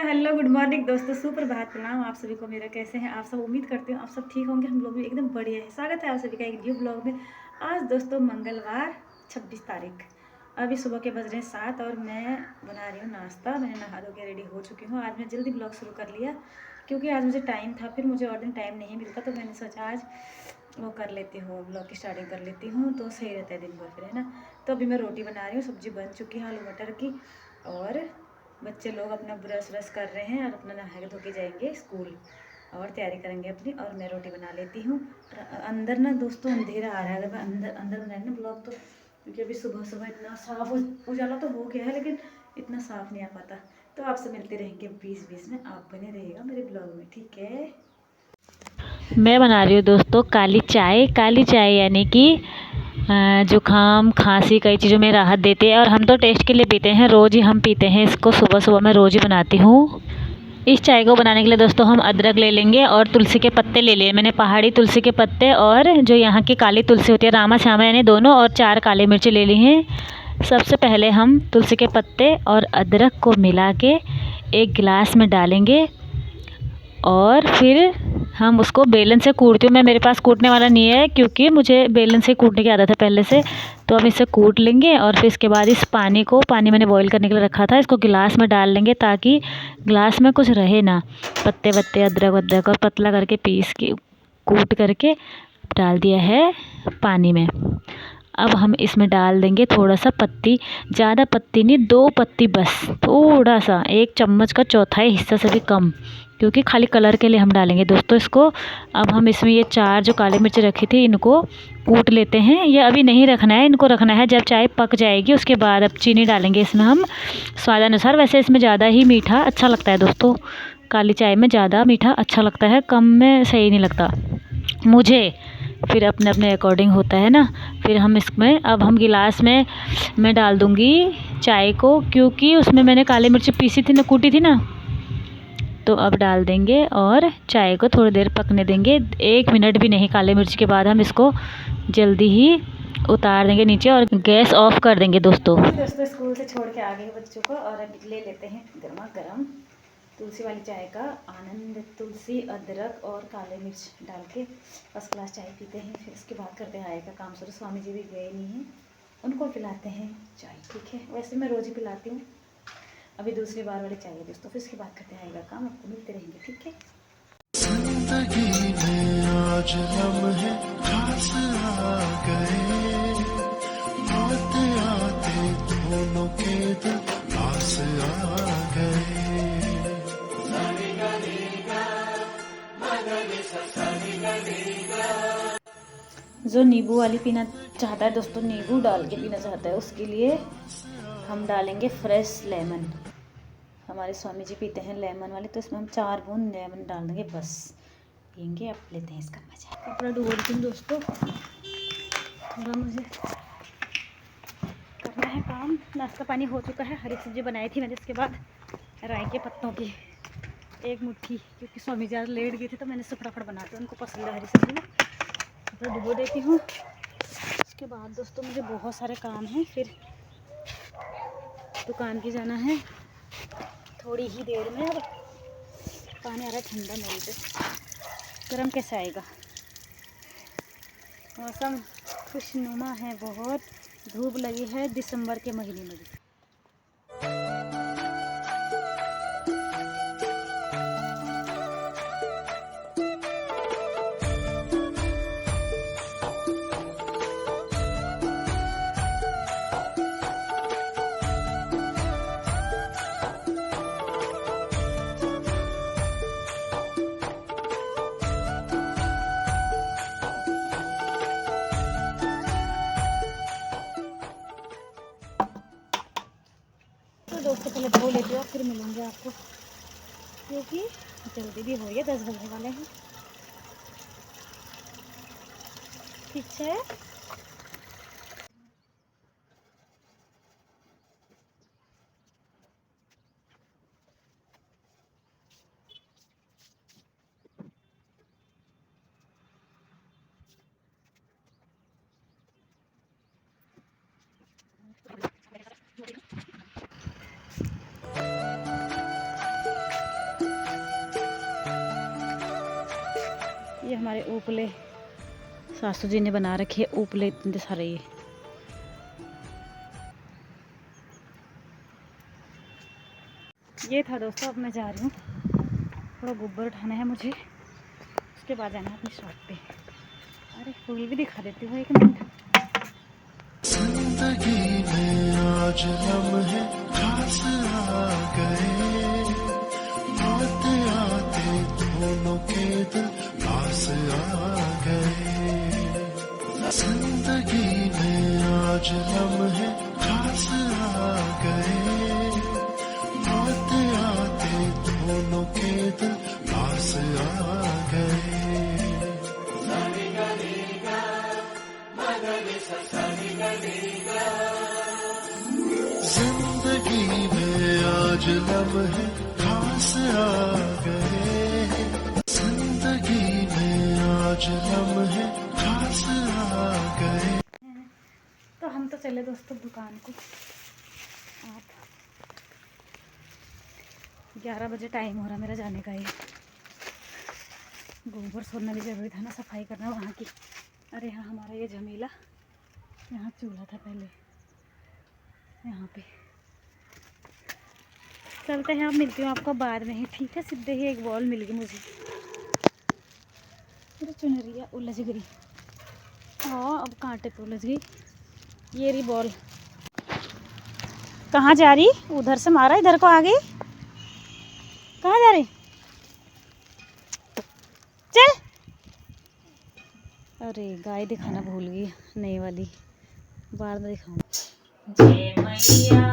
Hello good morning दोस्तों, सुप्रभात, प्रणाम आप सभी को मेरा। कैसे हैं आप सब? उम्मीद करती हूँ आप सब ठीक होंगे। हम लोग भी एकदम बढ़िया है। स्वागत है आप सभी का एक न्यू ब्लॉग में। आज दोस्तों मंगलवार 26 तारीख, अभी सुबह के बज रहे हैं 7 और मैं बना रही हूँ नाश्ता। मैंने नहा धो के रेडी हो चुकी हूँ। आज मैं जल्दी ब्लॉग शुरू कर लिया क्योंकि आज मुझे टाइम था, फिर मुझे और दिन टाइम नहीं मिलता, तो मैंने सोचा आज वो कर लेती हूँ, ब्लॉग की स्टार्टिंग कर लेती हूँ तो सही रहता है दिन भर फिर, है ना। तो अभी मैं रोटी बना रही हूँ, सब्जी बन चुकी है आलू मटर की, और बच्चे लोग अपना ब्रश व्रश कर रहे हैं और अपना नहा धो के जाएंगे स्कूल और तैयारी करेंगे अपनी, और मैं रोटी बना लेती हूँ। अंदर ना दोस्तों अंधेरा आ रहा है, अगर मैं अंदर बनाए ना ब्लॉग तो, क्योंकि अभी सुबह सुबह इतना साफ उजाला तो हो गया है लेकिन इतना साफ नहीं आ पाता। तो आपसे मिलते रहेंगे बीच बीच में, आप बने रहिएगा मेरे ब्लॉग में, ठीक है। मैं बना रही हूँ दोस्तों काली चाय। काली चाय यानी कि जुकाम खांसी कई चीज़ों में राहत देती है, और हम तो टेस्ट के लिए पीते हैं, रोज़ ही हम पीते हैं इसको। सुबह सुबह मैं रोज़ ही बनाती हूँ। इस चाय को बनाने के लिए दोस्तों हम अदरक ले लेंगे और तुलसी के पत्ते ले लिए। मैंने पहाड़ी तुलसी के पत्ते और जो यहाँ की काली तुलसी होती है रामा श्यामा यानी दोनों, और 4 काली मिर्च ले ली हैं। सबसे पहले हम तुलसी के पत्ते और अदरक को मिला के एक गिलास में डालेंगे और फिर हम उसको बेलन से कूटती हूँ मैं। मेरे पास कूटने वाला नहीं है क्योंकि मुझे बेलन से कूटने की आदत है पहले से, तो हम इसे कूट लेंगे। और फिर इसके बाद इस पानी मैंने बॉईल करने के लिए रखा था, इसको गिलास में डाल लेंगे ताकि गिलास में कुछ रहे ना, पत्ते वत्ते अदरक और पतला करके पीस के कूट करके डाल दिया है पानी में। अब हम इसमें डाल देंगे थोड़ा सा पत्ती, ज़्यादा पत्ती नहीं, 2 पत्ती बस, थोड़ा सा, 1 चम्मच का चौथाई हिस्सा से भी कम, क्योंकि खाली कलर के लिए हम डालेंगे दोस्तों इसको। अब हम इसमें ये 4 जो काली मिर्च रखी थी इनको कूट लेते हैं। ये अभी नहीं रखना है, इनको रखना है जब चाय पक जाएगी उसके बाद। अब चीनी डालेंगे इसमें हम स्वादानुसार। वैसे इसमें ज़्यादा ही मीठा अच्छा लगता है दोस्तों, काली चाय में ज़्यादा मीठा अच्छा लगता है, कम में सही नहीं लगता मुझे। फिर अपने अपने अकॉर्डिंग होता है ना। फिर हम इसमें, अब हम गिलास में मैं डाल दूँगी चाय को, क्योंकि उसमें मैंने काली मिर्च पीसी थी ना, कूटी थी ना, तो अब डाल देंगे और चाय को थोड़ी देर पकने देंगे, 1 मिनट भी नहीं। काली मिर्च के बाद हम इसको जल्दी ही उतार देंगे नीचे और गैस ऑफ कर देंगे दोस्तों। दोस्तों स्कूल से छोड़ के आ गए बच्चों को और अब ले लेते हैं गर्मा गर्म तुलसी वाली चाय का आनंद। तुलसी अदरक और काले मिर्च डाल के फर्स्ट क्लास चाय पीते हैं, फिर उसके बाद करते हैं आए का काम शुरू। स्वामी जी भी गए नहीं हैं, उनको पिलाते हैं चाय, ठीक है। वैसे मैं रोज़ ही पिलाती हूँ, अभी दूसरी बार वाली चाय है दोस्तों। फिर उसके बाद करते हैं आए का काम, आपको मिलते रहेंगे, ठीक है। जिंदगी में आज लम्हे खास आ गए, आते आते दोनों के दिल पास आ गए। जो नींबू वाली पीना चाहता है दोस्तों, नींबू डाल के पीना चाहता है, उसके लिए हम डालेंगे फ्रेश लेमन। हमारे स्वामी जी पीते हैं लेमन वाली, तो इसमें हम 4 बूंद लेमन डाल देंगे, बस पियेंगे। अब लेते हैं इसका मजा। कपड़ा डुबो देती हूँ दोस्तों, थोड़ा मुझे करना है काम। नाश्ता पानी हो चुका है, हरी सब्जी बनाई थी मैंने, इसके बाद राई के पत्तों की 1 मुट्ठी, क्योंकि स्वामी जी आज लेट गए थे तो मैंने इसे फटाफट बना के उनको पसंद है हरी सब्जी में, कपड़ा डुबो देती हूँ। उसके बाद दोस्तों मुझे बहुत सारे काम हैं, फिर दुकान की जाना है थोड़ी ही देर में। अब पानी आ रहा है ठंडा, मेरे पे गर्म कैसे आएगा। मौसम खुशनुमा है बहुत, धूप लगी है दिसंबर के महीने में भी। दोस्तों पहले धो लेते हो, फिर मिलूंगे आपको, क्योंकि जल्दी भी हो रही है, 10 बजने वाले हैं, ठीक है। उपले सासू जी ने बना रखे है, उपले इतने सारे। ये था दोस्तों, अब मैं जा रही हूँ, थोड़ा गोबर उठाना है मुझे, उसके बाद जाना है अपनी शॉप पे। अरे फूल भी दिखा देती हूँ, एक मिनट। जिंदगी में आज लम्हे खास आ गए, आते आते दोनों के दिल पास आ गए। जिंदगी में आज लम्हे खास आ गए, आते आते दोनों के दिल पास आ गए। जिंदगी में आज लम्हे खास आ गए, जिंदगी में आज लम्हे खास आ गए। तो हम तो चले दोस्तों दुकान को। 11 बजे टाइम हो रहा मेरा जाने का। ही गोबर सोना भी जरूरी था ना, सफाई करना वहाँ की। अरे हाँ, हमारा ये झमेला, यहाँ चूल्हा था पहले, यहाँ पे। चलते हैं, अब मिलती हूँ आपको बाद में ही, ठीक है। सीधे ही एक बॉल मिल गई मुझे, मेरी चुनरिया उलझ गई। हाँ, अब कांटे पे उलझ गई। ये रही बॉल। कहाँ जा रही? उधर से मारा, इधर को आ गई। कहाँ जा रही? चल। अरे गाय दिखाना भूल गई, नई वाली, बाद में दिखाऊँ। जय मैया